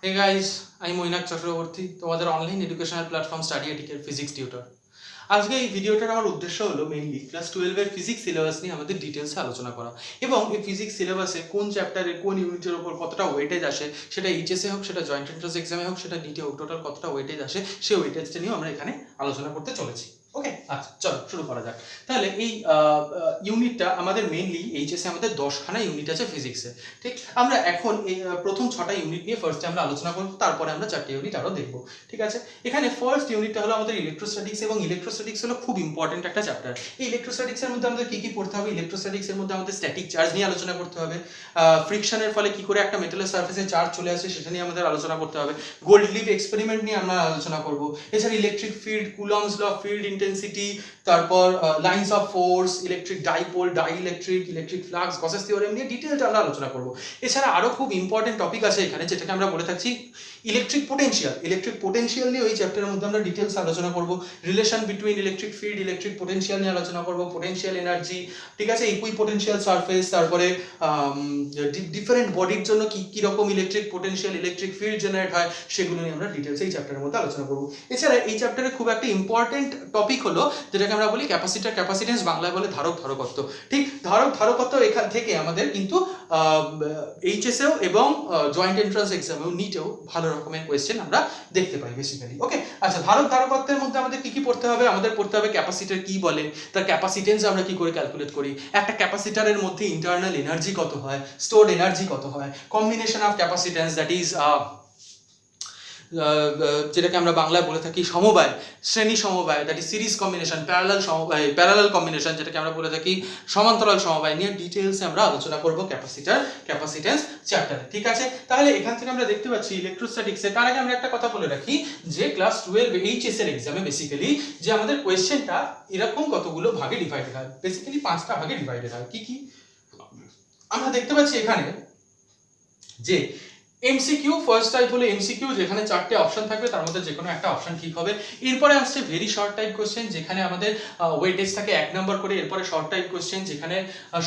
Hey guys, আমি মৈনাক চক্রবর্তী, তোমাদের online educational platform study এটিকের ফিজিক্স টিউটর। আজকে এই ভিডিওটার আমার উদ্দেশ্য হলো মেইনলি ক্লাস 12 এর ফিজিক্স সিলেবাস নিয়ে আমাদের ডিটেলসে আলোচনা করা, এবং এই ফিজিক্স সিলেবাসে কোন চ্যাপ্টারে কোন ইউনিটের উপর কতটা ওয়েটেজ আসে, সেটা এইচএসএ হোক, সেটা জয়েন্ট এন্ট্রান্স এক্সামে হোক, সেটা নিটে হোক, টোটাল কতটা ওয়েটেজ আসে সেই ওয়েটেজটা নিয়েও আমরা এখানে আলোচনা করতে চলেছি। ওকে, আচ্ছা চলো শুরু করা যাক। তাহলে এই ইউনিটটা আমাদের মেইনলি এইচএসএ আমাদের 10খানা ইউনিট আছে ফিজিক্সে। ঠিক, আমরা এখন এই প্রথম 6টা ইউনিট নিয়ে ফার্স্টে আমরা আলোচনা করব, তারপরে আমরা 4টে ইউনিট আরও দেখব। ঠিক আছে, এখানে ফার্স্ট ইউনিটটা হলো আমাদের ইলেকট্রোস্ট্যাটিক্স, এবং ইলেকট্রোস্ট্যাটিক্স হলো খুব ইম্পর্টেন্ট একটা চ্যাপ্টার। এই ইলেকট্রোস্ট্যাটিক্সের মধ্যে আমাদের কি কি পড়তে হবে? ইলেকট্রোস্ট্যাটিক্সের মধ্যে আমাদের স্ট্যাটিক চার্জ নিয়ে আলোচনা করতে হবে, ফ্রিকশনের ফলে কি করে একটা মেটালের সারফেসে চার্জ চলে আসে সেটা নিয়ে আমাদের আলোচনা করতে হবে, গোল্ডলিভ এক্সপেরিমেন্ট নিয়ে আমরা আলোচনা করব, এছাড়া electric field, Coulomb's law, field intensity, তারপর lines of force, electric dipole, dielectric, electric flux, Gauss's theorem নিয়ে ডিটেইলটা আমরা আলোচনা করব। এছাড়া আরো খুব ইম্পর্টেন্ট টপিক আছে এখানে, যেটাকে আমরা বলে থাকছি ইলেকট্রিক পোটেনশিয়াল। ইলেকট্রিক পোটেনশিয়াল নিয়ে ওই চ্যাপ্টারের মধ্যে আমরা ডিটেলস আলোচনা করব, relation between electric field, electric potential নিয়ে আলোচনা করব, পোটেনশিয়াল এনার্জি, ঠিক আছে, ইকুই পোটেনশিয়াল সারফেস, তারপরে ডিফারেন্ট বডির জন্য কি কি রকম electric potential, electric field generate হয়, সেগুলো নিয়ে আমরা ডিটেলস এই চ্যাপ্টারের মধ্যে আলোচনা করব। এছাড়া এই চ্যাপ্টারে খুব একটা ইম্পর্টেন্ট টপিক হলো যেটাকে আমরা বলি ক্যাপাসিটর, ক্যাপাসিটেন্স, বাংলায় বলে ধারক ধারকত্ব। ঠিক, ধারক ধারকত্ব এখান থেকে আমাদের কিন্তু এইচএসএও এবং জয়েন্ট এন্ট্রান্স এক্সামেও, নিটেও ভালো রকমের কোয়েশ্চেন আমরা দেখতে পাই বেসিক্যালি। ওকে, আচ্ছা, ধারক ধারকত্বের মধ্যে আমাদের কি কি পড়তে হবে? আমাদের পড়তে হবে ক্যাপাসিটর কি বলে, তার ক্যাপাসিটেন্স আমরা কি করে ক্যালকুলেট করি, একটা ক্যাপাসিটরের মধ্যে ইন্টারনাল এনার্জি কত হয়, স্টোরড এনার্জি কত হয়, combination of capacitance, that is যেটাকে আমরা বাংলায় বলে থাকি সমবায়, শ্রেণী সমবায়, that is series combination, parallel সমবায়, প্যারালাল কম্বিনেশন যেটাকে আমরা বলে থাকি সমান্তরাল সমবায় নিয়ে ডিটেলসে আমরা আলোচনা করব ক্যাপাসিটর, ক্যাপাসিটেন্স চ্যাপ্টারে। ঠিক আছে, তাহলে এখান থেকে আমরা দেখতে পাচ্ছি ইলেকট্রোস্ট্যাটিক্সে। তার আগে আমরা একটা কথা বলে রাখি যে ক্লাস 12 এইচএস এর এক্সামে বেসিক্যালি যে আমাদের কোয়েশ্চেনটা এরকম কতগুলো ভাগে ডিভাইডেড হয়, বেসিক্যালি 5টা ভাগে ডিভাইডেড হয়। কি কি আমরা দেখতে পাচ্ছি এখানে? যে এমসিকিউ ফার্স্ট টাইপ হলো এমসিকিউ, যেখানে 4টে অপশন থাকবে, তার মধ্যে যে কোনো একটা অপশন ঠিক হবে। এরপরে আসছে ভেরি শর্ট টাইপ কোশ্চেন, যেখানে আমাদের ওয়েটেজ থাকে 1 নাম্বার করে। এরপরে শর্ট টাইপ কোশ্চেন, যেখানে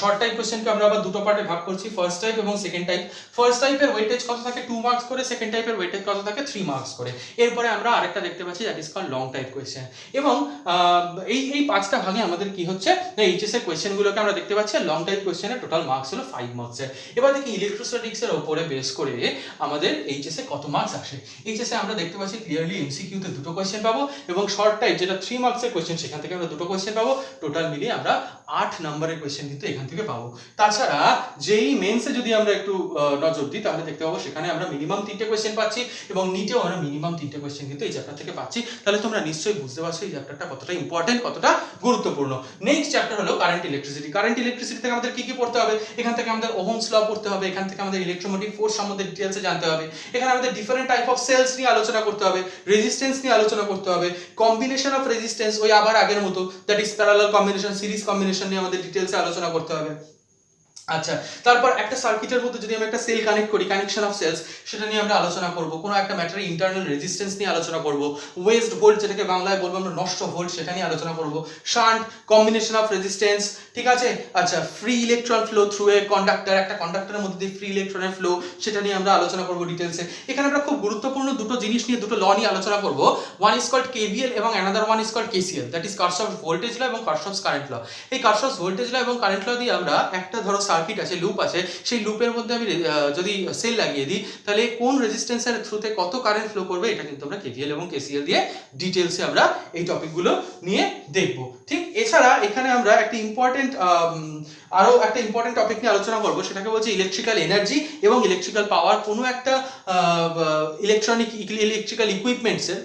শর্ট টাইপ কোশ্চেনকে আমরা আবার দুটো পার্টে ভাগ করছি, ফার্স্ট টাইপ এবং সেকেন্ড টাইপ। ফার্স্ট টাইপের ওয়েটেজ কত থাকে? 2 মার্কস করে। সেকেন্ড টাইপের ওয়েটেজ কত থাকে? 3 মার্কস করে। এরপরে আমরা আরেকটা দেখতে পাচ্ছি, that is called long type question. এবং এই 5টা ভাগে আমাদের কি হচ্ছে, এইচএস এর কোশ্চেনগুলোকে আমরা দেখতে পাচ্ছি। লং টাইপ কোশ্চেনের টোটাল মার্কস হলো 5 মার্কসের। এবার দেখি ইলেকট্রোস্ট্যাটিক্স এর উপরে বেস করে আমাদের এইচএসএ কত মার্কস আসে। এইচএসএ আমরা দেখতে পাচ্ছি ক্লিয়ারলি এমসিকিউ তে দুটো কোশ্চেন পাবো, এবং শর্ট টাইপ যেটা 3 মার্কসের কোশ্চেন, সেখান থেকে আমরা দুটো কোশ্চেন পাবো। টোটাল মিলিয়ে আমরা 8 নম্বরের কোশ্চেন কিন্তু এখান থেকে পাবো। তাছাড়া যেই মেন্সে যদি আমরা একটু নজর দিই, তাহলে দেখতে পাবো সেখানে আমরা মিনিমাম 3টে কোশ্চেন পাচ্ছি, এবং নিটেও আমরা মিনিমাম 3টে কোশ্চেন কিন্তু এই চ্যাপ্টার থেকে পাচ্ছি। তাহলে তোমরা নিশ্চয়ই বুঝতে পারছো এই চ্যাপ্টারটা কতটা ইম্পর্টেন্ট, কতটা গুরুত্বপূর্ণ। নেক্সট চ্যাপ্টার হলো কারেন্ট ইলেকট্রিসিটি। কারেন্ট ইলেকট্রিসিটি থেকে আমাদের কি কি পড়তে হবে? এখান থেকে আমাদের ওহমস ল পড়তে হবে, এখান থেকে আমাদের ইলেকট্রোমোটিভ ফোর্স সম্বন্ধে ডিটেইলসে জানতে হবে, এখানে আমাদের ডিফারেন্ট টাইপ অফ সেলস নিয়ে আলোচনা করতে হবে, রেজিস্ট্যান্স নিয়ে আলোচনা করতে হবে, কম্বিনেশন অফ রেজিস্ট্যান্স ওই আবার আগের মতো, that is parallel combination, series combination নিয়ে আমাদের ডিটেইলসে আলোচনা করতে হবে। আচ্ছা, তারপর একটা সার্কিটের মধ্যে যদি আমরা একটা সেল কানেক্ট করি, কানেকশন অফ সেলস, সেটা নিয়ে আমরা আলোচনা করব। কোনো একটা ম্যাটারের ইন্টারনাল রেজিস্ট্যান্স নিয়ে আলোচনা করব। ওয়েস্ট ভোল্ট, যেটাকে বাংলায় বলবো আমরা নষ্ট ভোল্ট, সেটা নিয়ে আলোচনা করব। শান্ট, কম্বিনেশন অফ রেজিস্ট্যান্স, ঠিক আছে। আচ্ছা, free electron flow through a conductor, একটা কন্ডাক্টরের মধ্যে দিয়ে ফ্রি ইলেকট্রনের ফ্লো, সেটা নিয়ে আমরা আলোচনা করব ডিটেইলসে। এখানে আমরা খুব গুরুত্বপূর্ণ দুটো জিনিস নিয়ে, দুটো ল নিয়ে আলোচনা করব। ওয়ান ইজ কল্ড কেভিএল এবং another one is called KCL, that is Kirchhoff's voltage law এবং কারশফস কারেন্ট ল। এই কারশফস ভোল্টেজ ল এবং কারেন্ট ল দিয়ে আমরা একটা ধরো সার্কিট আছে, লুপ আছে, সেই লুপের মধ্যে আমি যদি সেল লাগিয়ে দিই, তাহলে কোন রেজিস্ট্যান্সের থ্রুতে কত কারেন্ট ফ্লো করবে, এটা কিন্তু আমরা কেভিএল এবং কেসিএল দিয়ে ডিটেইলসে আমরা এই টপিকগুলো নিয়ে দেখব। ঠিক, এছাড়া এখানে আমরা একটা ইম্পর্টেন্ট আরো একটা ইম্পর্টেন্ট টপিক নিয়ে আলোচনা করব, সেটাকে বলছে ইলেকট্রিক্যাল এনার্জি এবং ইলেকট্রিক্যাল পাওয়ার। কোনো একটা ইলেকট্রিক্যাল ইকুইপমেন্টসের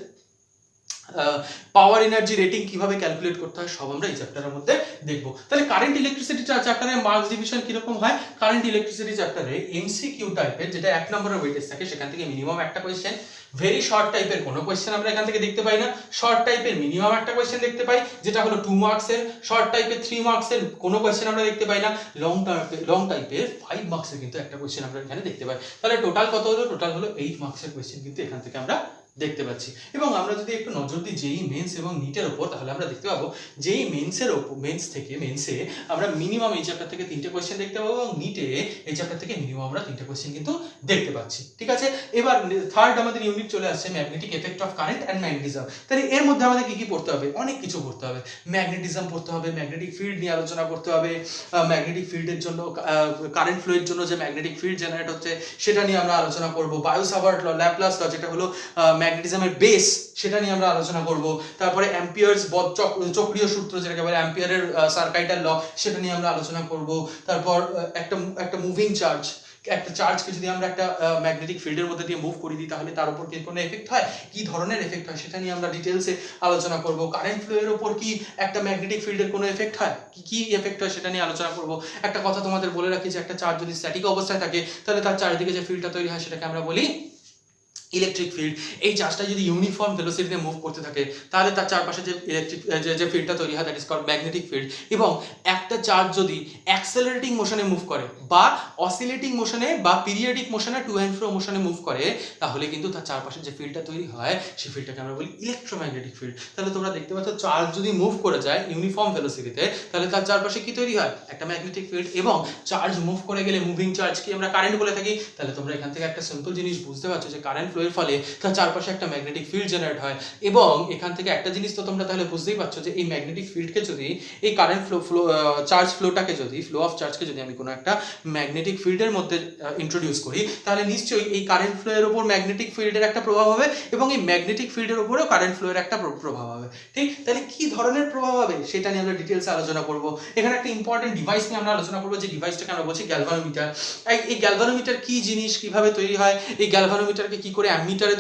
পাওয়ার এনার্জি রেটিং কিভাবে ক্যালকুলেট করতে হয়, সব আমরা এই চ্যাপ্টারের মধ্যে দেখব। তাহলে কারেন্ট ইলেকট্রিসিটি চ্যাপ্টারে মার্কস ডিভিশন কিরকম হয়? কারেন্ট ইলেকট্রিসিটি চ্যাপ্টারে এমসিকিউ টাইপের, যেটা 1 নম্বরের ওয়েটেজ থাকে, সেখান থেকে মিনিমাম একটা কোয়েশ্চেন। ভেরি শর্ট টাইপের কোনো কোয়েশ্চেন আমরা এখান থেকে দেখতে পাই না। শর্ট টাইপের মিনিমাম একটা কোয়েশ্চেন দেখতে পাই, যেটা হলো 2 মার্কসের। শর্ট টাইপের 3 মার্কসের কোনো কোয়েশ্চেন আমরা দেখতে পাই না। লং টাইপের 5 মার্কসের কিন্তু একটা কোয়েশ্চেন আমরা এখানে দেখতে পাই। তাহলে টোটাল কত হলো? টোটাল হলো 8 মার্কসের কোয়েশ্চেন কিন্তু এখান থেকে আমরা দেখতে পাচ্ছি। এবং আমরা যদি একটু নজর দিই জেই মেন্স এবং নিটের ওপর, তাহলে আমরা দেখতে পাবো জেই মেন্সে আমরা মিনিমাম এই চ্যাপ্টার থেকে 3টে কোয়েশ্চেন দেখতে পাবো এবং নিটে এই চ্যাপ্টার থেকে মিনিমাম আমরা 3টে কোয়েশ্চেন কিন্তু দেখতে পাচ্ছি। ঠিক আছে, এবার থার্ড আমাদের ইউনিট চলে আসছে magnetic effect of current and magnetism. তাহলে এর মধ্যে আমাদের কি কি পড়তে হবে? অনেক কিছু পড়তে হবে। ম্যাগনেটিজম পড়তে হবে, ম্যাগনেটিক ফিল্ড নিয়ে আলোচনা করতে হবে, ম্যাগনেটিক ফিল্ডের জন্য কারেন্ট ফ্লোয়ের জন্য যে ম্যাগনেটিক ফিল্ড জেনারেট হচ্ছে সেটা নিয়ে আমরা আলোচনা করব। বায়ো-সাভার্ট ল, ল্যাপ্লাস ল, যেটা হলো ম্যাগনেটিজমের বেস, সেটা নিয়ে আমরা আলোচনা করব। তারপরে অ্যাম্পিয়ার্স চক্রীয় সূত্র, যেটাকে বলে অ্যাম্পিয়ারের সার্কাইটাল ল, সেটা নিয়ে আমরা আলোচনা করব। তারপর একটা মুভিং চার্জ, একটা চার্জকে যদি আমরা একটা ম্যাগনেটিক ফিল্ডের মধ্যে দিয়ে মুভ করে দিই তাহলে তার উপর কি কোনো এফেক্ট হয়, কি ধরনের এফেক্ট হয়, সেটা নিয়ে আমরা ডিটেলসে আলোচনা করব। কারেন্ট ফ্লোয়ের উপর কি একটা ম্যাগনেটিক ফিল্ডের কোনো এফেক্ট হয়, কি এফেক্ট হয়, সেটা নিয়ে আলোচনা করব। একটা কথা তোমাদের বলে রাখি যে একটা চার্জ যদি স্ট্যাটিক অবস্থায় থাকে তাহলে তার চারিদিকে যে ফিল্ডটা তৈরি হয় সেটাকে আমরা বলি ইলেকট্রিক ফিল্ড। এই চার্জটা যদি ইউনিফর্ম ভেলোসিটিতে মুভ করতে থাকে তাহলে তার চারপাশে যে ইলেকট্রিক যে ফিল্ডটা তৈরি হয় that is called magnetic field. এবং একটা চার্জ যদি অ্যাক্সেলারেটিং মোশনে মুভ করে বা অসিলেটিং মোশনে বা পিরিয়ডিক মোশনে টু অ্যান্ড ফ্রো মোশনে মুভ করে তাহলে কিন্তু তার চারপাশে যে ফিল্ডটা তৈরি হয় সেই ফিল্ডটাকে আমরা বলি ইলেকট্রোম্যাগনেটিক ফিল্ড। তাহলে তোমরা দেখতে পাচ্ছ চার্জ যদি মুভ করে যায় ইউনিফর্ম ভেলোসিটিতে তাহলে তার চারপাশে কি তৈরি হয়, একটা ম্যাগনেটিক ফিল্ড। এবং চার্জ মুভ করে গেলে মুভিং চার্জ কি আমরা কারেন্ট বলে থাকি। তাহলে তোমরা এখান থেকে একটা সিম্পল জিনিস বুঝতে পারছো যে কারেন্ট এর ফলে তার চারপাশে একটা ম্যাগনেটিক ফিল্ড জেনারেট হয়। এবং এখান থেকে একটা জিনিস তো তোমরা তাহলে বুঝতেই পারছো যে এই ম্যাগনেটিক ফিল্ডকে যদি এই কারেন্ট চার্জ ফ্লোটাকে যদি ফ্লো অফ চার্জকে যদি আমি কোনো একটা ম্যাগনেটিক ফিল্ডের মধ্যে ইন্ট্রোডিউস করি তাহলে নিশ্চয়ই এই কারেন্ট ফ্লো এর উপর ম্যাগনেটিক ফিল্ডের একটা প্রভাব হবে এবং এই ম্যাগনেটিক ফিল্ডের উপরেও কারেন্ট ফ্লো এর একটা প্রভাব হবে। ঠিক, তাহলে কি ধরনের প্রভাব হবে সেটা নিয়ে আমরা ডিটেলসে আলোচনা করব। এখানে একটা ইম্পর্টেন্ট ডিভাইস নিয়ে আমরা আলোচনা করব, যে ডিভাইসটাকে আমরা বলছি গ্যালভানোমিটার। এই গ্যালভানোমিটার কি জিনিস, কিভাবে তৈরি হয়, এই গ্যালভানোমিটারকে কি করে অ্যামিটারে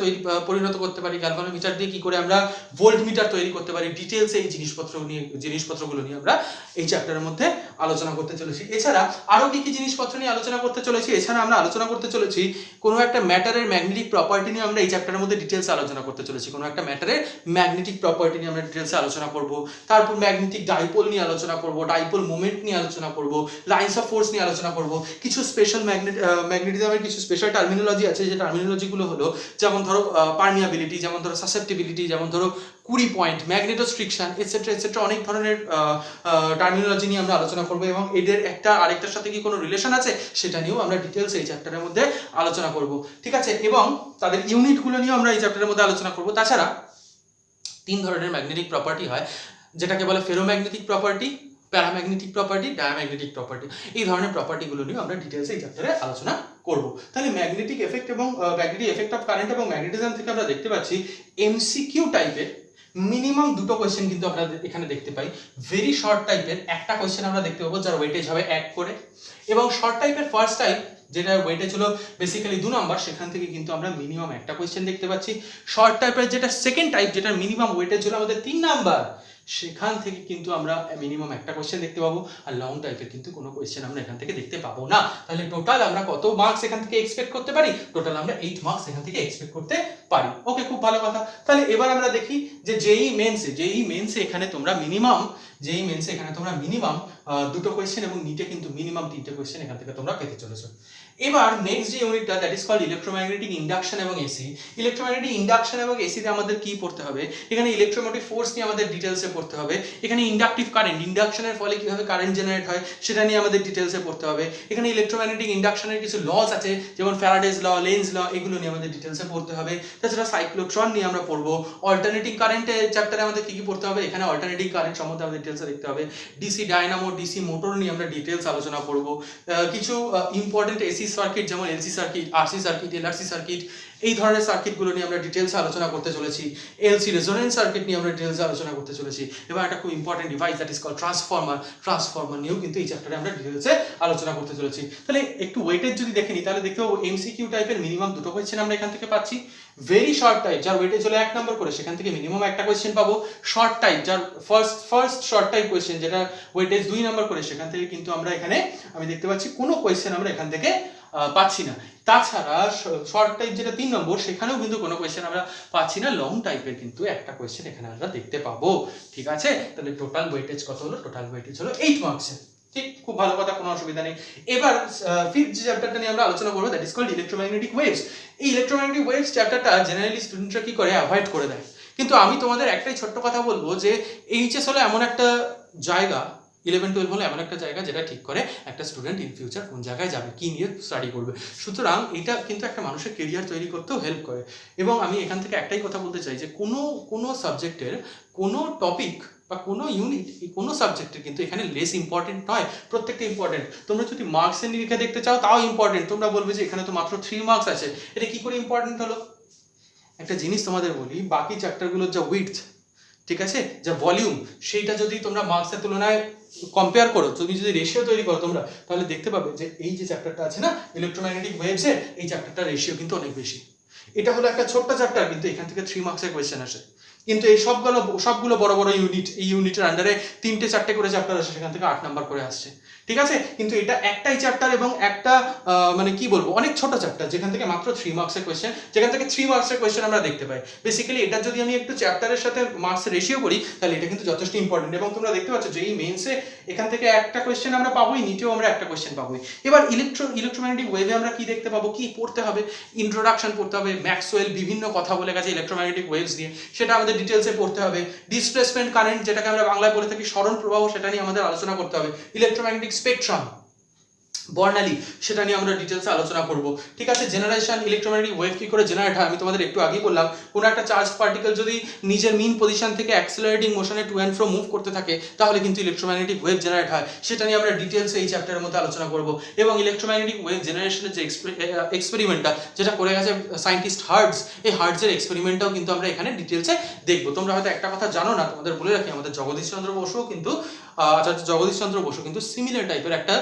পরিণত করতে পারি, গ্যালভানোমিটার দিয়ে কি করে আমরা ভোল্টমিটার তৈরি করতে পারি, ডিটেলসে এই জিনিসপত্রগুলো নিয়ে আমরা এই চ্যাপ্টারের মধ্যে আলোচনা করতে চলেছি। এছাড়া আরো কি কি জিনিসপত্র নিয়ে আলোচনা করতে চলেছি, এছাড়া আমরা আলোচনা করতে চলেছি কোনো একটা ম্যাটারের ম্যাগনেটিক প্রপার্টি নিয়ে আমরা এই চ্যাপ্টারের মধ্যে ডিটেলসে আলোচনা করতে চলেছি। কোনো একটা ম্যাটারের ম্যাগনেটিক প্রপার্টি নিয়ে আমরা ডিটেলসে আলোচনা করব। তারপর ম্যাগনেটিক ডাইপোল নিয়ে আলোচনা করব, ডাইপোল মোমেন্ট নিয়ে আলোচনা করব, লাইন্স অফ ফোর্স নিয়ে আলোচনা করব। কিছু স্পেশাল ম্যাগনেটিজমের কিছু স্পেশাল টার্মিনোলজি আছে, যে টার্মিনোলজিগুলো হলো যেমন ধরো পারমিয়াবিলিটি, যেমন ধরো সাসেপ্টিবিলিটি, যেমন ধরো কুরি পয়েন্ট, ম্যাগনেটোস্ট্রিকশন, এটসেট্রা অনেক ধরনের টার্মিনোলজি নিয়ে আমরা আলোচনা করব। এবং এদের একটা আরেকটার সাথে কি কোনো রিলেশন আছে সেটা নিয়েও আমরা ডিটেলস এই চ্যাপ্টারের মধ্যে আলোচনা করব। ঠিক আছে, এবং তাদের ইউনিটগুলো নিয়েও আমরা এই চ্যাপ্টারের মধ্যে আলোচনা করব। তাছাড়া 3 ধরনের ম্যাগনেটিক প্রপার্টি হয়, যেটাকে বলে ferromagnetic property, paramagnetic property, diamagnetic property. এই ধরনের প্রপার্টিগুলো নিয়ে আমরা ডিটেলসে এই চ্যাপ্টারে আলোচনা করব। তাহলে ম্যাগনেটিক এফেক্ট এবং ম্যাগনেটিক এফেক্ট অফ কারেন্ট এবং ম্যাগনেটিজম থেকে আমরা দেখতে পাচ্ছি এমসিকিউ টাইপের মিনিমাম 2টো কোয়েশ্চেন কিন্তু আমরা এখানে দেখতে পাই। ভেরি শর্ট টাইপের একটা কোয়েশ্চেন আমরা দেখতে পাবো যার ওয়েটেজ হবে 1 করে, এবং শর্ট টাইপের ফার্স্ট টাইপ যেটা ওয়েটেজ হলো বেসিক্যালি 2 নাম্বার, সেখান থেকে কিন্তু আমরা মিনিমাম একটা কোয়েশ্চেন দেখতে পাচ্ছি। শর্ট টাইপের যেটা সেকেন্ড টাইপ, যেটার মিনিমাম ওয়েটেজ হলো আমাদের 3 নাম্বার, সেখান থেকে কিন্তু আমরা মিনিমাম একটা কোয়েশ্চেন দেখতে পাবো। আর লং টাইপের কিন্তু কোনো কোয়েশ্চেন আমরা এখান থেকে দেখতে পাবো না। তাহলে টোটাল আমরা কত মার্কস এখান থেকে এক্সপেক্ট করতে পারি? টোটাল আমরা 8 মার্কস এখান থেকে এক্সপেক্ট করতে পারি। ওকে, খুব ভালো কথা। তাহলে এবার আমরা দেখি যে জেই মেন্সে এখানে তোমরা মিনিমাম 2টো কোয়েশ্চেন এবং নিটে কিন্তু মিনিমাম 3টে কোয়েশ্চেন এখান থেকে তোমরা পেতে চলেছো। এবার নেক্সট যে ইউনিটটা that is called electromagnetic induction এবং এসি। ইলেকট্রোম্যাগনেটিক ইন্ডাকশন এবং এসিতে আমাদের কি পড়তে হবে? এখানে ইলেকট্রোমোটিভ ফোর্স নিয়ে আমাদের ডিটেলসে পড়তে হবে। এখানে ইন্ডাকটিভ কারেন্ট, ইন্ডাকশনের ফলে কিভাবে কারেন্ট জেনারেট হয় সেটা নিয়ে আমাদের ডিটেলসে পড়তে হবে। এখানে ইলেকট্রোম্যাগনেটিক ইন্ডাকশনের কিছু লস আছে, যেমন ফ্যারাডেজ ল, লেন্জ ল, এগুলো নিয়ে আমাদের ডিটেলসে পড়তে হবে। তাছাড়া সাইক্লোট্রন নিয়ে আমরা পড়বো। অল্টারনেটিং কারেন্টের চ্যাপ্টারে আমাদের কি কি পড়তে হবে? এখানে অল্টারনেটিং কারেন্ট সম্বন্ধে আমাদের ডিটেলসে দেখতে হবে। ডিসি ডায়নামো, ডিসি মোটর নিয়ে আমরা ডিটেলস আলোচনা করব। কিছু ইম্পর্টেন্ট এসি সার্কিট যেমন LC circuit, RC circuit, LRC circuit, এই ধরনের সার্কিটগুলো নিয়ে আমরা ডিটেলসে আলোচনা করতে চলেছি। এলসি রেজোনেন্স সার্কিট নিয়ে আমরা ডিটেলসে আলোচনা করতে চলেছি। এবার একটা খুব important device that is called transformer নিয়েও কিন্তু এই চ্যাপ্টারে আমরা ডিটেলসে আলোচনা করতে চলেছি। তাহলে একটু ওয়েটেজ যদি দেখে নিই তাহলে দেখতে পাবো এমসিকিউ টাইপের মিনিমাম 2টো কোয়েশ্চেন আমরা এখান থেকে পাচ্ছি। ভেরি শর্ট টাইপ যার ওয়েটেজ হলো 1 নম্বর করে, সেখান থেকে মিনিমাম একটা কোয়েশ্চেন পাবো। শর্ট টাইপ যার ফার্স্ট শর্ট টাইপ কোয়েশ্চেন যেটা ওয়েটেজ 2 নম্বর করে, সেখান থেকে কিন্তু আমরা এখানে আমি দেখতে পাচ্ছি কোনো কোয়েশ্চেন আমরা এখান থেকে পাচ্ছি না। তাছাড়া শর্ট টাইপ যেটা 3 নম্বর, সেখানেও কিন্তু কোনো কোয়েশ্চেন আমরা পাচ্ছি না। লং টাইপের কিন্তু একটা কোয়েশ্চেন এখানে আমরা দেখতে পাবো। ঠিক আছে, তাহলে টোটাল ওয়েটেজ কত হলো? টোটাল ওয়েটেজ হলো 8 মার্কসের। ঠিক, খুব ভালো কথা, কোনো অসুবিধা নেই। এবার ফিফথ যে চ্যাপ্টারটা নিয়ে আমরা আলোচনা করবো, that is called electromagnetic waves. এই ইলেকট্রোম্যাগনেটিক ওয়েভস চ্যাপ্টারটা জেনারেলি স্টুডেন্টরা কি করে, অ্যাভয়েড করে দেয়। কিন্তু আমি তোমাদের একটাই ছোট্ট কথা বলবো যে এইচএস হলো এমন একটা জায়গা, 11-12 হলো এমন একটা জায়গা যেটা ঠিক করে একটা স্টুডেন্ট ইন ফিউচার কোন জায়গায় যাবে, কি নিয়ে স্টাডি করবে। সুতরাং এটা কিন্তু একটা মানুষের কেরিয়ার তৈরি করতেও হেল্প করে। এবং আমি এখান থেকে একটাই কথা বলতে চাই যে কোনো সাবজেক্টের কোনো টপিক বা কোনো ইউনিট, কোনো সাবজেক্টের কিন্তু এখানে লেস ইম্পর্টেন্ট নয়, প্রত্যেকটা ইম্পর্টেন্ট। তোমরা যদি মার্কসের নিরিখে দেখতে চাও তাও ইম্পর্টেন্ট। তোমরা বলবে যে এখানে তো মাত্র 3 মার্কস আছে, এটা কি করে ইম্পর্টেন্ট হলো? একটা জিনিস তোমাদের বলি, বাকি চ্যাপ্টারগুলোর যা উইডথ, ঠিক আছে, যা ভলিউম, সেইটা যদি তোমরা মার্কসের তুলনায় কম্পেয়ার করো, তুমি যদি রেশিও তৈরি করো তোমরা, তাহলে দেখতে পাবে যে এই যে চ্যাপ্টারটা আছে না ইলেকট্রোম্যাগনেটিক ওয়েভসের, এই চ্যাপ্টারটার রেশিও কিন্তু অনেক বেশি। এটা হলো একটা ছোট্ট চ্যাপ্টার, কিন্তু এখান থেকে 3 মার্কসের কোয়েশ্চেন আসে। কিন্তু এই সবগুলো বড় বড় ইউনিট, এই ইউনিটের আন্ডারে 3-4টে করে চ্যাপ্টার আসে, সেখান থেকে 8 নাম্বার করে আসছে, ঠিক আছে। কিন্তু এটা একটাই চ্যাপ্টার এবং একটা মানে কি বলবো, অনেক ছোট চ্যাপ্টার, যেখান থেকে মাত্র 3 মার্কসের কোয়েশ্চেন, যেখান থেকে 3 মার্কসের কোয়েশ্চেন আমরা দেখতে পাই। বেসিক্যালি এটা যদি আমি একটু চ্যাপ্টারের সাথে মার্কসের রেশিও করি, তাহলে এটা কিন্তু যথেষ্ট ইম্পর্টেন্ট। এবং তোমরা দেখতে পাচ্ছ যে এই মেইনসে এখান থেকে একটা কোয়েশ্চেন আমরা পাবোই, নিটেও আমরা একটা কোয়েশ্চেন পাবোই। এবার ইলেকট্রোম্যাগনেটিক ওয়েভে আমরা কি দেখতে পাবো, কি পড়তে হবে, ইন্ট্রোডাকশন পড়তে হবে, ম্যাক্সওয়েল বিভিন্ন কথা বলে গেছে ইলেকট্রোম্যাগনেটিক ওয়েভস নিয়ে, সেটা আমাদের ডিটেলসে পড়তে হবে। ডিসপ্লেসমেন্ট কারেন্ট, যেটাকে আমরা বাংলায় বলে থাকি সরণ প্রবাহ, সেটা নিয়ে আমাদের আলোচনা করতে হবে। ইলেকট্রোম্যাগনেটিক স্পেকট্রাম, বর্ণালী, সেটা নিয়ে আমরা ডিটেলসে আলোচনা করব, ঠিক আছে। জেনারেশন, ইলেকট্রোম্যাগনেটিক ওয়েভ কি করে জেনারেট হয়, আমি তোমাদের একটু আগেই বললাম, কোনো একটা চার্জ পার্টিকেল যদি নিজের মিন পজিশন থেকে অ্যাক্সেলারেটিং মোশনে টু অ্যান্ড ফ্রো মুভ করতে থাকে, তাহলে কিন্তু ইলেকট্রোম্যাগনেটিক ওয়েভ জেনারেট হয়। সেটা নিয়ে আমরা ডিটেলসে এই চ্যাপ্টারের মধ্যে আলোচনা করব। এবং ইলেকট্রোম্যাগনেটিক ওয়েভ জেনারেশনের যে এক্সপেরিমেন্টটা, যেটা করে গেছে সায়েন্টিস্ট হার্টজ, এই হার্টজের এক্সপেরিমেন্টটাও কিন্তু আমরা এখানে ডিটেলসে দেখব। তোমরা হয়তো একটা কথা জানো না, তোমাদের বলে রাখি, আমাদের জগদীশ চন্দ্র বসুও কিন্তু জগদীশ চন্দ্র বসু কিন্তু সিমিলার টাইপের একটা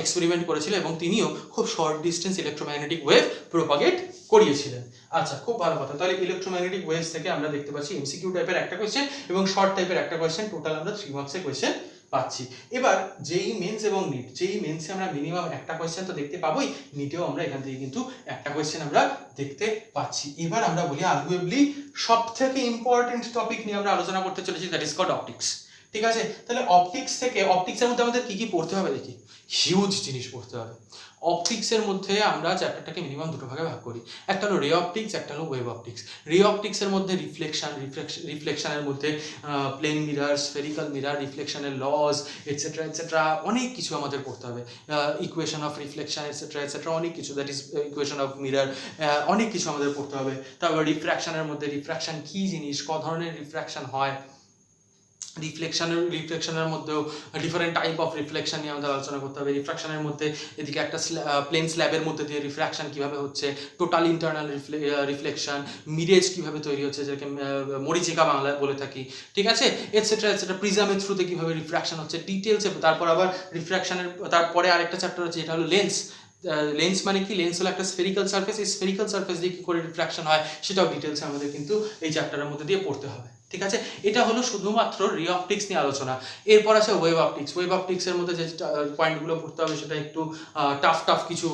এক্সপেরিমেন্ট করেছিল, এবং তিনিও খুব short distance electromagnetic wave propagate করিয়েছিলেন। আচ্ছা, খুব ভালো কথা। তাহলে ইলেকট্রোম্যাগনেটিক ওয়েভস থেকে আমরা দেখতে পাচ্ছি এমসিকিউ টাইপের একটা কোয়েশ্চেন এবং শর্ট টাইপের একটা কোয়েশ্চেন, টোটাল আমরা 3 মার্কসের কোয়েশ্চেন পাচ্ছি। এবার যেই মেন্স এবং নিট, যেই মেন্সে আমরা মিনিমাম একটা কোয়েশ্চেন তো দেখতে পাবোই, নিটেও আমরা এখান থেকে কিন্তু একটা কোয়েশ্চেন আমরা দেখতে পাচ্ছি। এবার আমরা বলি আর্গুয়েবলি সব থেকে ইম্পর্টেন্ট টপিক নিয়ে আমরা আলোচনা করতে চলেছি, দ্যাট ইজ কল্ড অপটিক্স, ঠিক আছে। তাহলে অপটিক্সের মধ্যে আমাদের কি কি পড়তে হবে দেখি। হিউজ জিনিস পড়তে হবে। অপটিক্সের মধ্যে আমরা চ্যাপ্টারটাকে মিনিমাম দুটো ভাগে ভাগ করি, একটা হলো রে অপটিক্স, একটা হলো ওয়েভ অপটিক্স। রে অপটিক্সের মধ্যে রিফ্লেকশনের মধ্যে প্লেন মিরার, স্ফেরিক্যাল মিরার, রিফ্লেকশনের লজ, এটসেট্রা এটসেট্রা, অনেক কিছু আমাদের পড়তে হবে। Equation of reflection etcetera etcetera, অনেক কিছু, that is equation of mirror, অনেক কিছু আমাদের পড়তে হবে। তারপর রিফ্র্যাকশনের মধ্যে রিফ্র্যাকশন কী জিনিস, ক ধরনের রিফ্র্যাকশন হয়, রিফ্লেকশনের মধ্যেও ডিফারেন্ট টাইপ অফ রিফ্লেকশন নিয়ে আমাদের আলোচনা করতে হবে। রিফ্র্যাকশনের মধ্যে এদিকে একটা প্লেন স্ল্যাবের মধ্যে দিয়ে রিফ্র্যাকশন কীভাবে হচ্ছে, টোটাল ইন্টারনাল রিফ্লেকশন, মিরেজ কীভাবে তৈরি হচ্ছে, যেটাকে মরিচিকা বাংলায় বলে থাকি, ঠিক আছে, এটসেট্রা এটসেট্রা, প্রিজমের থ্রুতে কীভাবে রিফ্র্যাকশন হচ্ছে ডিটেলসে। তারপর আবার রিফ্র্যাকশনের তারপরে আরেকটা চ্যাপ্টার হচ্ছে, যেটা হলো লেন্স। লেন্স মানে কি, লেন্স হলো একটা স্ফেরিক্যাল সারফেস, এই স্ফেরিক্যাল সারফেস দিয়ে কী করে রিফ্র্যাকশন হয়, সেটাও ডিটেলসে আমাদের কিন্তু এই চ্যাপ্টারের মধ্যে দিয়ে পড়তে হবে, ঠিক আছে। এটা হলো শুধুমাত্র রে অপটিক্স নিয়ে আলোচনা। এরপর আছে ওয়েভ অপটিক্স। ওয়েভ অপটিক্সের মধ্যে যে পয়েন্টগুলো পড়তে হবে, সেটা একটু টাফ কিছু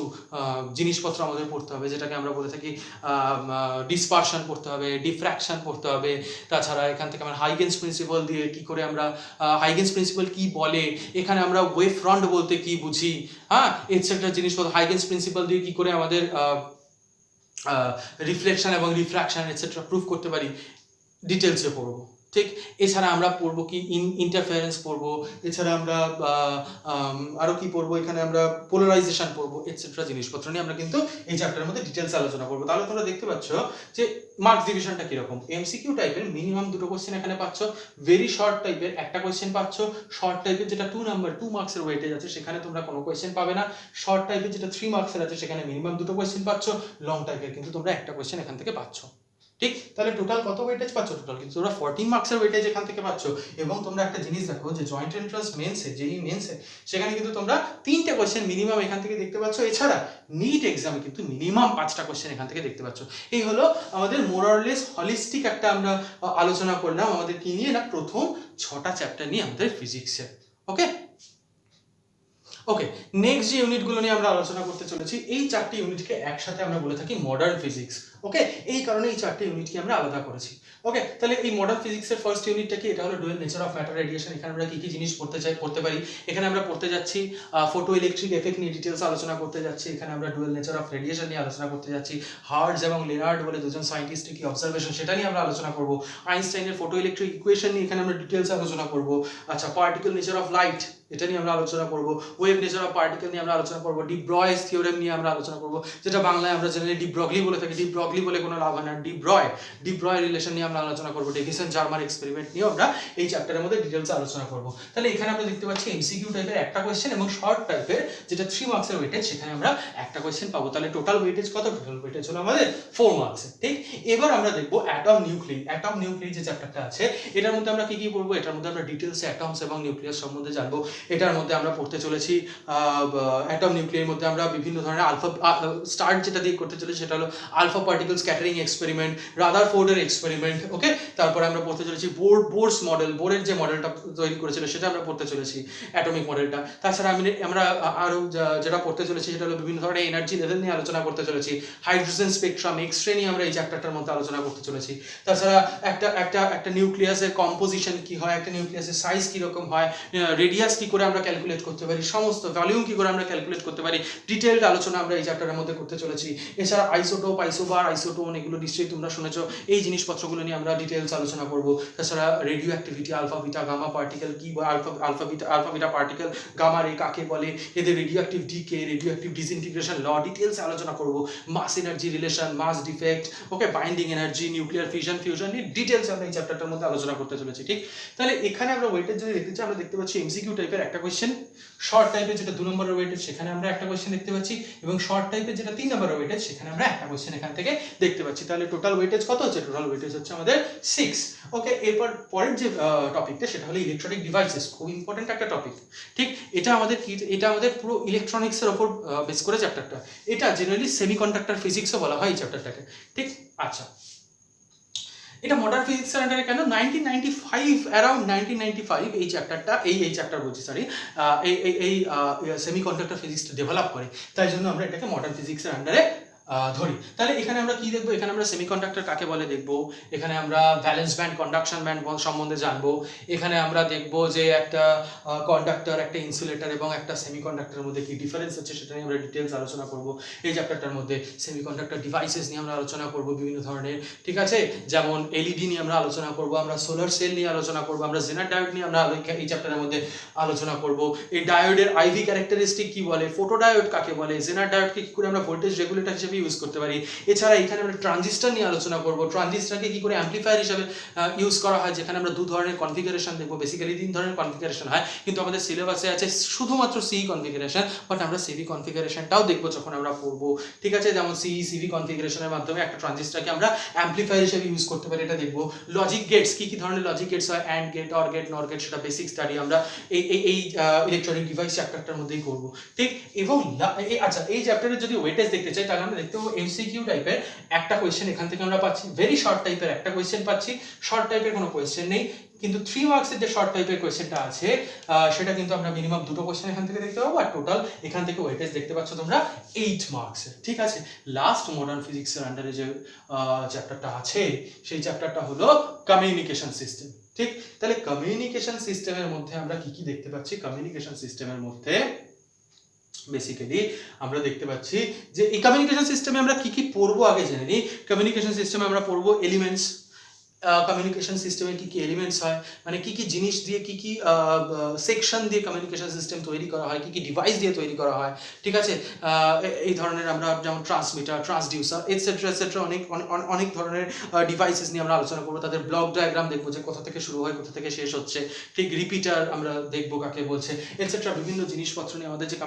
জিনিসপত্র আমাদের পড়তে হবে, যেটাকে আমরা বলে থাকি ডিসপারশন পড়তে হবে, ডিফ্র্যাকশন পড়তে হবে। তাছাড়া এখান থেকে আমরা হাইগেন্স প্রিন্সিপাল দিয়ে কি করে আমরা হাইগেন্স প্রিন্সিপাল কি বলে, এখানে আমরা ওয়েভ ফ্রন্ট বলতে কি বুঝি, হ্যাঁ, এটসেট্রা জিনিসপত্র, হাইগেন্স প্রিন্সিপাল দিয়ে কি করে আমাদের রিফ্লেকশন এবং রিফ্র্যাকশন এটসেট্রা প্রুভ করতে পারি, ডিটেলসে পড়বো, ঠিক। এছাড়া আমরা পড়বো কি ইন্টারফারেন্স পড়বো, এছাড়া আমরা আরও কি পড়বো, এখানে আমরা পোলারাইজেশন পড়বো, এটসেট্রা জিনিসপত্র নিয়ে আমরা কিন্তু এই চ্যাপ্টারের মধ্যে ডিটেলস আলোচনা করবো। তাহলে তোমরা দেখতে পাচ্ছ যে মার্কস ডিভিশনটা কীরকম। এমসিকিউ টাইপের মিনিমাম দুটো কোয়েশ্চেন এখানে পাচ্ছ, ভেরি শর্ট টাইপের একটা কোয়েশ্চেন পাচ্ছ, শর্ট টাইপের যেটা 2 মার্কসের ওয়েটেজ আছে সেখানে তোমরা কোনো কোয়েশ্চেন পাবে না, শর্ট টাইপের যেটা 3 মার্কসের আছে সেখানে মিনিমাম দুটো কোয়েশ্চেন পাচ্ছ, লং টাইপের কিন্তু তোমরা একটা কোয়েশ্চেন এখান থেকে পাচ্ছ, ঠিক। তাহলে টোটাল কত ওয়েটেজ পাচ্ছ, টোটাল কিন্তু তোমরা 14 মার্কসের ওয়েটেজ এখান থেকে পাচ্ছ। এবং তোমরা একটা জিনিস দেখো যে জয়েন্ট এন্ট্রান্স মেন্সে, যেই মেন্সে, সেখানে কিন্তু তোমরা 3টে কোয়েশ্চেন মিনিমাম এখান থেকে দেখতে পাচ্ছ। এছাড়া নিট এক্সামে কিন্তু মিনিমাম 5টা কোয়েশ্চেন এখান থেকে দেখতে পাচ্ছ। এই হলো আমাদের মোরলেস হলিস্টিক একটা আমরা আলোচনা করলাম আমাদের কি নিয়ে, না প্রথম 6টা চ্যাপ্টার নিয়ে আমাদের ফিজিক্সের। ওকে, নেক্সট যে ইউনিটগুলো নিয়ে আমরা আলোচনা করতে চলেছি, এই 4টি ইউনিটকে একসাথে আমরা বলে থাকি মডার্ন ফিজিক্স। ওকে, এই কারণে এই চারটে ইউনিটকে আমরা আলাদা করেছি। ওকে, তাহলে এই মডার্ন ফিজিক্সের ফার্স্ট ইউনিটটা কি? এটা হলো dual nature of matter radiation. এখানে আমরা কি কি জিনিস পড়তে পারি? এখানে আমরা পড়তে যাচ্ছি ফটো ইলেকট্রিক এফেক্ট নিয়ে ডিটেলস আলোচনা করতে যাচ্ছি। এখানে আমরা ডুয়েল নেচার অফ রেডিয়েশন নিয়ে আলোচনা করতে যাচ্ছি। হার্টজ এবং লেনার্ড বলে দুজন সায়েন্টিস্টের কি অবজারভেশন সেটা নিয়ে আমরা আলোচনা করব। আইনস্টাইনের ফটো ইলেকট্রিক ইকুয়েশন নিয়ে এখানে আমরা ডিটেলস আলোচনা করব। আচ্ছা, পার্টিকেল নেচার অফ লাইট এটা নিয়ে আমরা আলোচনা করব। ওয়েভ নেচার অফ পার্টিকেল নিয়ে আমরা আলোচনা করব। ডি ব্রয়েস থিওরেম নিয়ে আমরা আলোচনা করব, যেটা বাংলায় আমরা জেনারেলি ডি ব্রগলি বলে থাকি। ডি ব্রগলি বলে কোনো লাভ হয় না, ডি ব্রয় রিলেশন নিয়ে আমরা আলোচনা করব। ডেভিসন জার্মান এক্সপেরিমেন্ট নিয়ে আমরা এই চ্যাপ্টারের মধ্যে ডিটেলস আলোচনা করব। তাহলে এখানে আমরা দেখতে পাচ্ছি এমসিকিউ টাইপের একটা কোয়েশ্চেন এবং শর্ট টাইপের যেটা 3 মার্কসের ওয়েটেজ, সেখানে আমরা একটা কোয়েশ্চেন পাবো। তাহলে টোটাল ওয়েটেজ কত? টোটাল ওয়েটেজ হলো আমাদের 4 মার্কসের। ঠিক, এবার আমরা দেখব অ্যাটম নিউক্লিয়াস। অ্যাটম নিউক্লিয়াস যে চ্যাপ্টারটা আছে এটার মধ্যে আমরা কি কি পড়বো? এটার মধ্যে আমরা ডিটেলসে অ্যাটমস এবং নিউক্লিয়াস সম্বন্ধে জানবো। এটার মধ্যে আমরা পড়তে চলেছি অ্যাটম নিউক্লিয়ার মধ্যে আমরা বিভিন্ন ধরনের আলফা স্টার্ট যেটা দিয়ে করতে চলেছি সেটা হলো আলফা পার্টিকেল স্ক্যাটারিং এক্সপেরিমেন্ট, রাদারফোর্ডের এক্সপেরিমেন্ট। ওকে, তারপরে আমরা পড়তে চলেছি বোরস মডেল, বোরের যে মডেলটা তৈরি করেছিল সেটা আমরা পড়তে চলেছি, অ্যাটমিক মডেলটা। তাছাড়া আমরা আরো যেটা পড়তে চলেছি সেটা হলো বিভিন্ন ধরনের এনার্জি লেভেল নিয়ে আলোচনা করতে চলেছি। হাইড্রোজেন স্পেকট্রাম, এক্স-রে নিয়ে আমরা এই চ্যাপ্টারটার মধ্যে আলোচনা করতে চলেছি। তাছাড়া একটা নিউক্লিয়াসের কম্পোজিশন কি হয়, একটা নিউক্লিয়াসের সাইজ কি রকম হয়, রেডিয়াস কি করে আমরা ক্যালকুলেট করতে পারি, সমস্ত ভলিউম কি করে আমরা ক্যালকুলেট করতে পারি, ডিটেইলড আলোচনা আমরা এই চ্যাপ্টারের মধ্যে করতে চলেছি। এছাড়া আইসোটোপ, আইসোবার, আইসোটোন এগুলো নিশ্চয়ই তোমরা শুনেছো, এই জিনিসপত্রগুলো নিয়ে আমরা ডিটেইলস আলোচনা করব। তাছাড়া radioactivity, alpha beta gamma particle কি, alpha beta particle gamma ray কাকে বলে, এদের radioactive decay, radioactive disintegration law details আলোচনা করব। Mass energy relation, mass defect, okay, binding energy, nuclear fusion নিয়ে ডিটেইলস আমরা এই চ্যাপ্টারটার মধ্যে আলোচনা করতে চলেছি। ঠিক, তাহলে এখানে আমরা ওয়েটেজ যদি দেখতে চাই, আমরা দেখতে পাচ্ছি এমসিকিউ টাইপের একটা কোয়েশ্চেন, শর্ট টাইপের যেটা 2 নম্বরের ওয়েটেজ সেখানে আমরা একটা কোয়েশ্চেন দেখতে পাচ্ছি, এবং শর্ট টাইপের যেটা 3 নম্বরের ওয়েটেজ সেখানে আমরা একটা কোয়েশ্চেন এখান থেকে দেখতে পাচ্ছি। তাহলে টোটাল ওয়েটেজ কত হচ্ছে? টোটাল ওয়েটেজ হচ্ছে আমাদের 6। ওকে, এরপর পরের যে টপিকটা সেটা হলো ইলেকট্রনিক ডিভাইসেস, খুব ইম্পর্টেন্ট একটা টপিক। ঠিক, এটা আমাদের পুরো ইলেকট্রনিক্সের উপর বেস করে চ্যাপ্টারটা। এটা জেনারেলি সেমিকন্ডাক্টর ফিজিক্সও বলা হয় এই চ্যাপ্টারটাকে। ঠিক, আচ্ছা, এটা মডার্ন ফিজিক্সের আন্ডারে কেন? 1995, অ্যারাউন্ড 1995 এই চ্যাপ্টারটা এই চ্যাপ্টার বলছি, সরি, এই সেমিকন্ডাক্টর ফিজিক্সটা ডেভেলপ করে, তাই জন্য আমরা এটাকে মডার্ন ফিজিক্সের আন্ডারে ধরি। তাহলে এখানে আমরা কি দেখবো? এখানে আমরা সেমিকন্ডাক্টর কাকে বলে দেখবো, এখানে আমরা ভ্যালেন্স ব্যান্ড, কন্ডাকশন ব্যান্ড সম্বন্ধে জানবো। এখানে আমরা দেখবো যে একটা কন্ডাক্টর, একটা ইনসুলেটর এবং একটা সেমিকন্ডাক্টরের মধ্যে কি ডিফারেন্স আছে সেটা নিয়ে আমরা ডিটেলস আলোচনা করব এই চ্যাপ্টারটার মধ্যে। সেমিকন্ডাক্টর ডিভাইসেস নিয়ে আমরা আলোচনা করব বিভিন্ন ধরনের, ঠিক আছে, যেমন এলইডি নিয়ে আমরা আলোচনা করব, আমরা সোলার সেল নিয়ে আলোচনা করব, আমরা জেনার ডায়োড নিয়ে আমরা এই চ্যাপ্টারের মধ্যে আলোচনা করব। এই ডায়োডের আইভি ক্যারেক্টারিস্টিক কি বলে, ফটো ডায়োড কাকে বলে, জেনার ডায়োডকে কি করে আমরা ভোল্টেজ রেগুলেটর হিসেবে ইউজ করতে পারি। এছাড়া এখানে আমরা ট্রানজিস্টর নিয়ে আলোচনা করব, ট্রানজিস্টরকে কি করে অ্যাম্পলিফায়ার হিসেবে ইউজ করা হয়, যেখানে আমরা 2 ধরনের কনফিগারেশন দেখব। বেসিক্যালি 3 ধরনের কনফিগারেশন হয়, কিন্তু আমাদের সিলেবাসে আছে শুধুমাত্র সিই কনফিগারেশন, বাট আমরা সিভি কনফিগারেশনটাও দেখবো যখন আমরা পড়বো। ঠিক আছে, যেমন সিভি কনফিগারেশনের মাধ্যমে একটা ট্রানজিস্টরকে আমরা অ্যাম্পলিফায়ার হিসেবে ইউজ করতে পারি, এটা দেখবো। লজিক গেটস, কি কি ধরনের লজিক গেটস হয়, অ্যান্ড গেট, অর গেট, নর গেট, সেটা বেসিক স্টাডি আমরা এই ইলেকট্রনিক ডিভাইস চ্যাপ্টারটার মধ্যেই করবো। ঠিক, এবং আচ্ছা, এই চ্যাপ্টারের যদি ওয়েটেজ দেখতে চাই তাহলে আমরা দেখতে পাবো এমসিকিউ টাইপের একটা কোয়েশ্চেন এখান থেকে আমরা পাচ্ছি, ভেরি শর্ট টাইপের একটা কোয়েশ্চেন পাচ্ছি। শর্ট টাইপের কোনো কোয়েশ্চেন নেই, কিন্তু 3 মার্কসের যে শর্ট টাইপের কোয়েশ্চেনটা আছে সেটা কিন্তু আমরা মিনিমাম 2টো কোয়েশ্চেন এখান থেকে দেখতে পাবো, আর টোটাল এখান থেকে ওয়েটেজ দেখতে পাচ্ছ তোমরা 8 মার্কসের। ঠিক আছে, লাস্ট মডার্ন ফিজিক্সের আন্ডারে যে চ্যাপ্টারটা আছে সেই চ্যাপ্টারটা হলো কমিউনিকেশন সিস্টেম। ঠিক, তাহলে কমিউনিকেশন সিস্টেমের মধ্যে আমরা কি কি দেখতে পাচ্ছি? কমিউনিকেশন সিস্টেমের মধ্যে বেসিক্যালি আমরা দেখতে পাচ্ছি যে এই কমিউনিকেশন সিস্টেমে আমরা কি কি পড়বো আগে জেনে নিই। কমিউনিকেশন সিস্টেমে আমরা পড়বো এলিমেন্টস, কমিউনিকেশন সিস্টেমে কি কি এলিমেন্টস হয়, মানে কি কি জিনিস দিয়ে, কি কি সেকশন দিয়ে কমিউনিকেশন সিস্টেম তৈরি করা হয়, কি কি ডিভাইস দিয়ে তৈরি করা হয়। ঠিক আছে, এই ধরনের আমরা যেমন ট্রান্সমিটার, ট্রান্সডিউসার, এটসেট্রা এটসেট্রা অনেক ধরনের ডিভাইসেস নিয়ে আমরা আলোচনা করবো। তাদের ব্লক ডায়াগ্রাম দেখবো যে কোথা থেকে শুরু হয় কোথা থেকে শেষ হচ্ছে। ঠিক, রিপিটার আমরা দেখবো কাকে বলছে, এটসেট্রা বিভিন্ন জিনিসপত্র নিয়ে আমাদের যে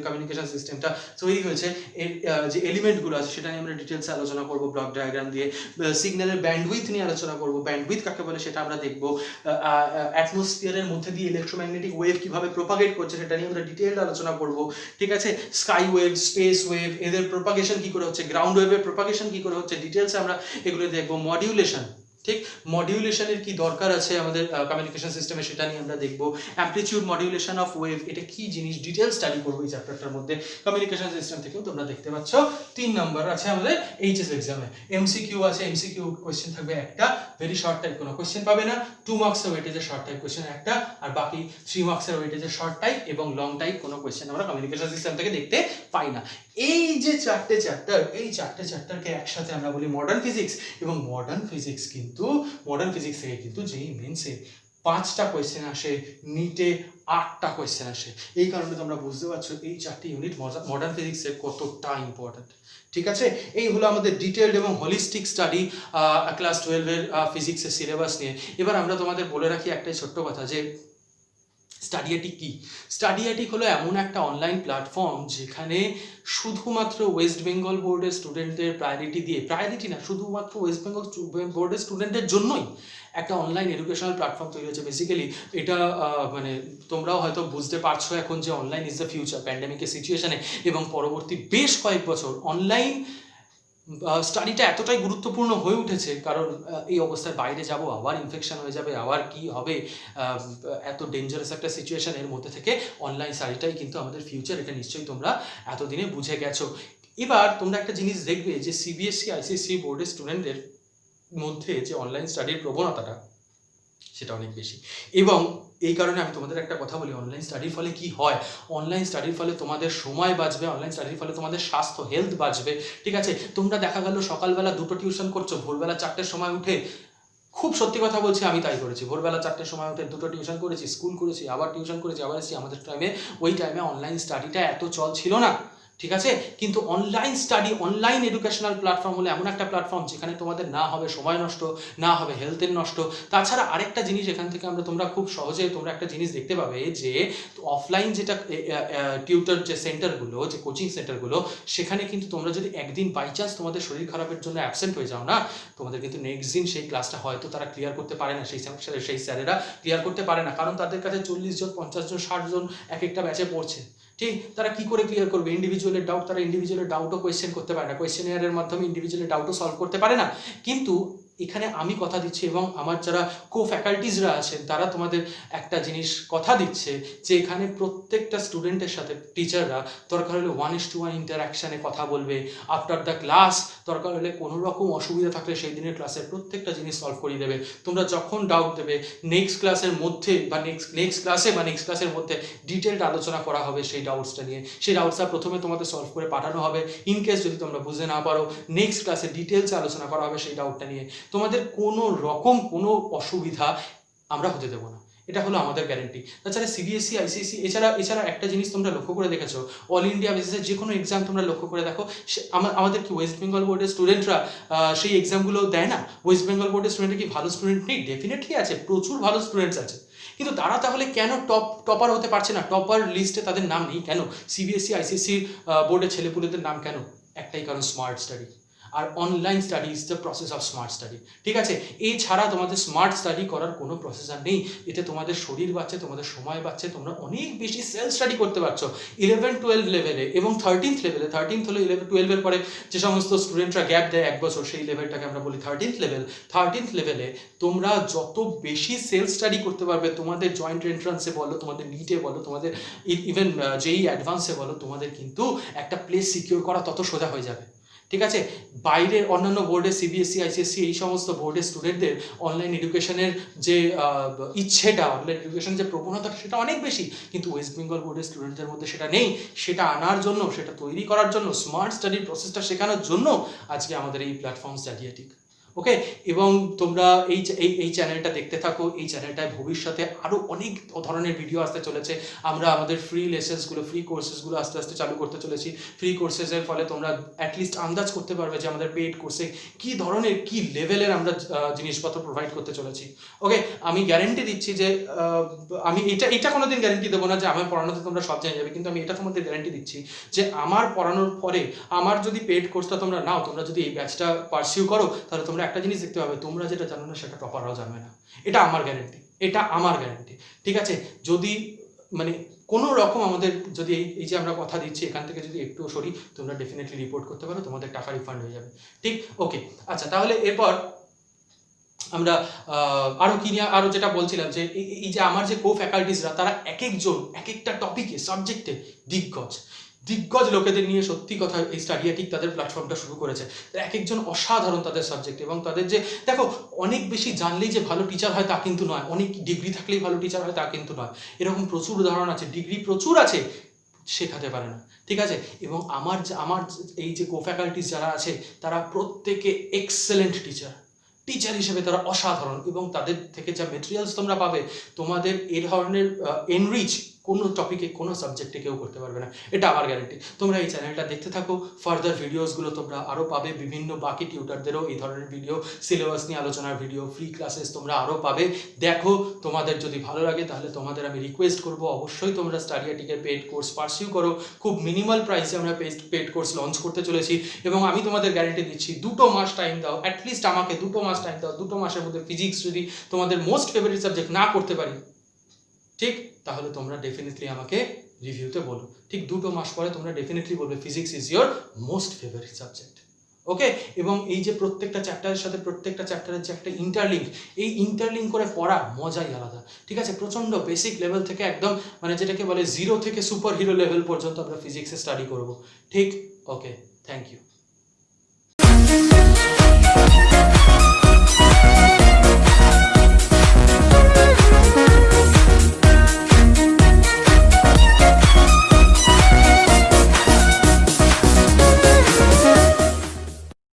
কমিউনিকেশন সিস্টেমটা তৈরি হয়েছে, এর যে এলিমেন্টগুলো আছে সেটা নিয়ে আমরা ডিটেলসে আলোচনা করবো ব্লক ডায়াগ্রাম দিয়ে। সিগন্যালের ব্যান্ডউইথ নিয়ে আলোচনা করব, ব্যান্ডউইথ কাকে বলে সেটা আমরা দেখব। অ্যাটমসফিয়ারের মধ্যে দিয়ে ইলেকট্রোম্যাগনেটিক ওয়েভ কিভাবে প্রোপাগেট করছে সেটা নিয়ে আমরা ডিটেইলড আলোচনা করব। ঠিক আছে, স্কাই ওয়েভ, স্পেস ওয়েভ, এদের প্রোপাগেশন কি করে হচ্ছে, গ্রাউন্ড ওয়েভের প্রোপাগেশন কি করে হচ্ছে, ডিটেইলসে আমরা এগুলো দেখব। মডিউলেশন, ঠিক, মডিউলেশনের কি দরকার আছে আমাদের কমিউনিকেশন সিস্টেমে সেটা নিয়ে আমরা দেখব। অ্যামপ্লিটিউড মডিউলেশন অফ ওয়েভ, এটা কি জিনিস ডিটেল স্টাডি করবো এই চ্যাপ্টারটার মধ্যে। কমিউনিকেশন সিস্টেম থেকেও তোমরা দেখতে পাচ্ছ 3 নাম্বার আছে আমাদের এইচএস এক্সামে। এমসিকিউ আছে, এমসিকিউ কোয়েশ্চেন থাকবে একটা, ভেরি শর্ট টাইপ কোনো কোয়েশ্চেন পাবে না। 2 মার্কসের ওয়েটেজের শর্ট টাইপ কোয়েশ্চেন একটা, আর বাকি 3 মার্কসের ওয়েটেজের শর্ট টাইপ এবং লং টাইপ কোনো কোয়েশ্চেন আমরা কমিউনিকেশন সিস্টেম থেকে দেখতে পাই না। এই যে 4টে চ্যাপ্টার, এই 4টে চ্যাপ্টারকে একসাথে আমরা বলি মডার্ন ফিজিক্স। এবং মডার্ন ফিজিক্স থেকে কিন্তু যেই মেন্সে 5টা কোয়েশ্চেন আসে, নিটে 8টা কোয়েশ্চেন আসে। এই কারণে তোমরা বুঝতে পারছো এই 4টি ইউনিট মডার্ন ফিজিক্সের কতটা ইম্পর্টেন্ট। ঠিক আছে, এই হলো আমাদের ডিটেলড এবং হোলিস্টিক স্টাডি ক্লাস 12-এর ফিজিক্সের সিলেবাস নিয়ে। এবার আমরা তোমাদের বলে রাখি একটাই ছোট্ট কথা, যে স্টাডিয়াটিক কি? স্টাডিয়াটিক হলো এমন একটা অনলাইন প্ল্যাটফর্ম যেখানে শুধুমাত্র ওয়েস্ট বেঙ্গল বোর্ডের স্টুডেন্টদের প্রায়োরিটি না, শুধুমাত্র ওয়েস্ট বেঙ্গল বোর্ডের স্টুডেন্টদের জন্যই একটা অনলাইন এডুকেশনাল প্ল্যাটফর্ম তৈরি হয়েছে। বেসিক্যালি এটা মানে তোমরাও হয়তো বুঝতে পারছো এখন যে অনলাইন ইজ দ্য ফিউচার প্যান্ডেমিকের সিচুয়েশনে, এবং পরবর্তী বেশ কয়েক বছর অনলাইন স্টাডিটা এতটাই গুরুত্বপূর্ণ হয়ে উঠেছে, কারণ এই অবস্থায় বাইরে যাব, আবার ইনফেকশন হয়ে যাবে, আবার কি হবে, এত ডেঞ্জারাস একটা সিচুয়েশনের মধ্যে থেকে অনলাইন স্টাডিটাই কিন্তু আমাদের ফিউচার, এটা নিশ্চয়ই তোমরা এতদিনে বুঝে গেছো। এবার তোমরা একটা জিনিস দেখবে যে সিবিএসসি আইসিএসসি বোর্ডের স্টুডেন্টদের মধ্যে যে অনলাইন স্টাডির প্রবণতাটা সেটা অনেক বেশি। এবং এই কারণে আমি তোমাদের একটা কথা বলি, অনলাইন স্টাডির ফলে কি হয়, অনলাইন স্টাডির ফলে তোমাদের সময় বাঁচবে, অনলাইন স্টাডির ফলে তোমাদের স্বাস্থ্য হেলথ বাঁচবে। ঠিক আছে, তোমরা দেখা গেল সকালবেলা 2টো টিউশন করছো, ভোরবেলা 4টের সময় উঠে, খুব সত্যি কথা বলছি, আমি তাই করেছি, ভোরবেলা 4টের সময় উঠে 2টো টিউশন করেছি, স্কুল করেছি, আবার টিউশন করেছি, আবার এসেছি। আমাদের ওই টাইমে অনলাইন স্টাডিটা এত চল ছিল না। ঠিক আছে, কিন্তু online study, online educational platform হলো এমন একটা প্ল্যাটফর্ম যেখানে তোমাদের না হবে সময় নষ্ট, না হবে হেলথের নষ্ট। তাছাড়া আরেকটা জিনিস এখান থেকে তোমরা খুব সহজে তোমরা একটা জিনিস দেখতে পাবে, যে অফলাইন যেটা টিউটর যে সেন্টারগুলো, যে কোচিং সেন্টারগুলো, সেখানে কিন্তু তোমরা যদি একদিন বাই চান্স তোমাদের শরীর খারাপের জন্য অ্যাবসেন্ট হয়ে যাও না, তোমাদের কিন্তু নেক্সট দিন সেই ক্লাসটা হয়তো তারা ক্লিয়ার করতে পারে না, সেই স্যারেরা ক্লিয়ার করতে পারে না, কারণ তাদের কাছে 40 জন 50 জন 60 জন এক একটা ব্যাচে পড়ছে। ঠিক, তারা কি করে ক্লিয়ার করবে ইন্ডিভিজুয়ালের ডাউট? তারা ইন্ডিভিজুয়ালের ডাউটও কোয়েশ্চেন করতে পারে না, কোয়েশ্চেনিয়ারের মাধ্যমে ইন্ডিভিজুয়ালের ডাউটও সলভ করতে পারে না। কিন্তু এখানে আমি কথা দিচ্ছি, এবং আমার যারা কো ফ্যাকাল্টিজরা আছেন তারা তোমাদের একটা জিনিস কথা দিচ্ছে, যে এখানে প্রত্যেকটা স্টুডেন্টের সাথে টিচাররা দরকার হলে 1:1 ইন্টারাকশানে কথা বলবে। আফটার দ্য ক্লাস দরকার হলে কোনো রকম অসুবিধা থাকলে সেই দিনের ক্লাসের প্রত্যেকটা জিনিস সলভ করিয়ে দেবে। তোমরা যখন ডাউট দেবে, নেক্সট ক্লাসের মধ্যে বা নেক্সট ক্লাসের মধ্যে ডিটেলড আলোচনা করা হবে সেই ডাউটসটা নিয়ে। সেই ডাউটসটা প্রথমে তোমাদের সলভ করে পাঠানো হবে, ইনকেস যদি তোমরা বুঝতে না পারো নেক্সট ক্লাসে ডিটেলসে আলোচনা করা হবে সেই ডাউটটা নিয়ে। তোমাদের কোনো রকম কোনো অসুবিধা আমরা হতে দেবো না, এটা হলো আমাদের গ্যারেন্টি। তাছাড়া সিবিএসসি আইসিএসসি এছাড়া একটা জিনিস তোমরা লক্ষ্য করে দেখেছো, অল ইন্ডিয়া বেসিসে যে কোনো এক্সাম তোমরা লক্ষ্য করে দেখো, আমাদের কি ওয়েস্ট বেঙ্গল বোর্ডের স্টুডেন্টরা সেই এক্সামগুলো দেয় না? ওয়েস্ট বেঙ্গল বোর্ডের স্টুডেন্টরা কি ভালো স্টুডেন্ট নেই? ডেফিনেটলি আছে, প্রচুর ভালো স্টুডেন্টস আছে, কিন্তু তারা তাহলে কেন টপার হতে পারছে না? টপার লিস্টে তাদের নাম নেই কেন? সিবিএসসি আইসিএসসি বোর্ডের ছেলেপুলেদের নাম কেন? একটাই কারণ, স্মার্ট স্টাডি। আর online study is the process of smart study. ঠিক আছে, এছাড়া তোমাদের স্মার্ট স্টাডি করার কোনো প্রসেস আর নেই। এতে তোমাদের শরীর বাঁচছে, তোমাদের সময় বাঁচছে, তোমরা অনেক বেশি সেলফ স্টাডি করতে পারছো 11-12 লেভেলে এবং 13th লেভেলে। 13th হলো 11-12-এর পরে যে সমস্ত স্টুডেন্টরা গ্যাপ দেয় 1 বছর, সেই লেভেলটাকে আমরা বলি 13th লেভেল। 13th লেভেলে তোমরা যত বেশি সেলফ স্টাডি করতে পারবে, তোমাদের জয়েন্ট এন্ট্রান্সে বলো, তোমাদের নিটে বলো, তোমাদের ইভেন যেই অ্যাডভান্সে বলো, তোমাদের কিন্তু একটা প্লেস সিকিউর করা তত সোজা হয়ে যাবে। ঠিক আছে, বাইরের অন্যান্য বোর্ডের সিবিএসসি আইসিএসসি এই সমস্ত বোর্ডের স্টুডেন্টদের অনলাইন এডুকেশনের যে ইচ্ছেটা, অনলাইন এডুকেশনের যে প্রবণতাটা, সেটা অনেক বেশি, কিন্তু ওয়েস্ট বেঙ্গল বোর্ডের স্টুডেন্টদের মধ্যে সেটা নেই। সেটা আনার জন্য, সেটা তৈরি করার জন্য, স্মার্ট স্টাডির প্রসেসটা শেখানোর জন্য আজকে আমাদের এই প্ল্যাটফর্ম স্টাডিয়াটিক। ওকে, এবং তোমরা এই চ্যানেলটা দেখতে থাকো। এই চ্যানেলটায় ভবিষ্যতে আরও অনেক ধরনের ভিডিও আসতে চলেছে। আমরা আমাদের ফ্রি লেসেন্সগুলো, ফ্রি কোর্সেসগুলো আস্তে আস্তে চালু করতে চলেছি। ফ্রি কোর্সেসের ফলে তোমরা অ্যাটলিস্ট আন্দাজ করতে পারবে যে আমাদের পেইড কোর্সে কী ধরনের, কী লেভেলের আমরা জিনিসপত্র প্রোভাইড করতে চলেছি। ওকে, আমি গ্যারেন্টি দিচ্ছি যে আমি এটা কোনো দিন গ্যারেন্টি দেবো না যে আমার পড়ানোতে তোমরা সব জেনে যাবে, কিন্তু আমি এটা তোমাদের গ্যারেন্টি দিচ্ছি যে আমার পড়ানোর পরে আমার যদি পেইড কোর্সটা তোমরা নাও, তোমরা যদি এই ব্যাচটা পারসিউ করো, তাহলে তোমরা একটা জিনিস দেখতে পাবে, তোমরা যেটা জানো না সেটা টপাররাও জানবে না। এটা আমার গ্যারেন্টি। ঠিক আছে, যদি মানে কোনো রকম আমাদের যদি এই যে আমরা কথা দিচ্ছি এখান থেকে যদি একটু সরি, তোমরা ডেফিনেটলি রিপোর্ট করতে পারো, তোমাদের টাকা রিফান্ড হয়ে যাবে। ঠিক, ওকে, আচ্ছা, তাহলে এরপর আমরা আরও কি নিয়ে আরও যেটা বলছিলাম যে এই যে আমার যে কো ফ্যাকাল্টিসরা তারা এক একজন এক একটা টপিকে সাবজেক্টে দিগ্গজ দিগ্গজ লোকেদের নিয়ে সত্যি কথা এই স্টাডিয়াটিক তাদের প্ল্যাটফর্মটা শুরু করেছে। এক একজন অসাধারণ তাদের সাবজেক্ট, এবং তাদের যে দেখো অনেক বেশি জানলেই যে ভালো টিচার হয় তা কিন্তু নয়, অনেক ডিগ্রি থাকলেই ভালো টিচার হয় তা কিন্তু নয়। এরকম প্রচুর উদাহরণ আছে, ডিগ্রি প্রচুর আছে, শেখাতে পারে না, ঠিক আছে। এবং আমার এই যে কো ফ্যাকাল্টিস যারা আছে তারা প্রত্যেকে এক্সেলেন্ট টিচার হিসেবে তারা অসাধারণ, এবং তাদের থেকে যা মেটেরিয়ালস তোমরা পাবে তোমাদের এ ধরনের এনরিচ কোনো টপিকে কোনো সাবজেক্টে কেউ করতে পারবে না, এটা আমার গ্যারেন্টি। তোমরা এই চ্যানেলটা দেখতে থাকো, ফার্দার ভিডিওসগুলো তোমরা আরও পাবে, বিভিন্ন বাকি টিউটারদেরও এই ধরনের ভিডিও, সিলেবাস নিয়ে আলোচনার ভিডিও, ফ্রি ক্লাসেস তোমরা আরও পাবে। দেখো, তোমাদের যদি ভালো লাগে তাহলে তোমাদের আমি রিকোয়েস্ট করবো অবশ্যই তোমরা স্টাডিয়াটিকের পেড কোর্স পারসিউ করো। খুব মিনিমাল প্রাইসে আমরা পেড কোর্স লঞ্চ করতে চলেছি, এবং আমি তোমাদের গ্যারেন্টি দিচ্ছি 2 মাস টাইম দাও, অ্যাটলিস্ট আমাকে 2 মাস টাইম দাও। 2 মাসের মধ্যে ফিজিক্স যদি তোমাদের মোস্ট ফেভারিট সাবজেক্ট না করতে পারি, ঠিক, তাহলে তোমরা ডেফিনেটলি আমাকে রিভিউতে বলো। ঠিক 2 মাস পরে তোমরা ডেফিনেটলি বলবে physics is your most favourite subject. Okay, এবং এই যে প্রত্যেকটা চ্যাপ্টারের সাথে প্রত্যেকটা চ্যাপ্টারের যে একটা ইন্টারলিঙ্ক, এই ইন্টারলিঙ্ক করে পড়ার মজাই আলাদা, ঠিক আছে। প্রচণ্ড বেসিক লেভেল থেকে একদম মানে যেটাকে বলে 0 থেকে সুপার হিরো লেভেল পর্যন্ত আমরা ফিজিক্সে স্টাডি করবো, ঠিক। ওকে, থ্যাংক ইউ।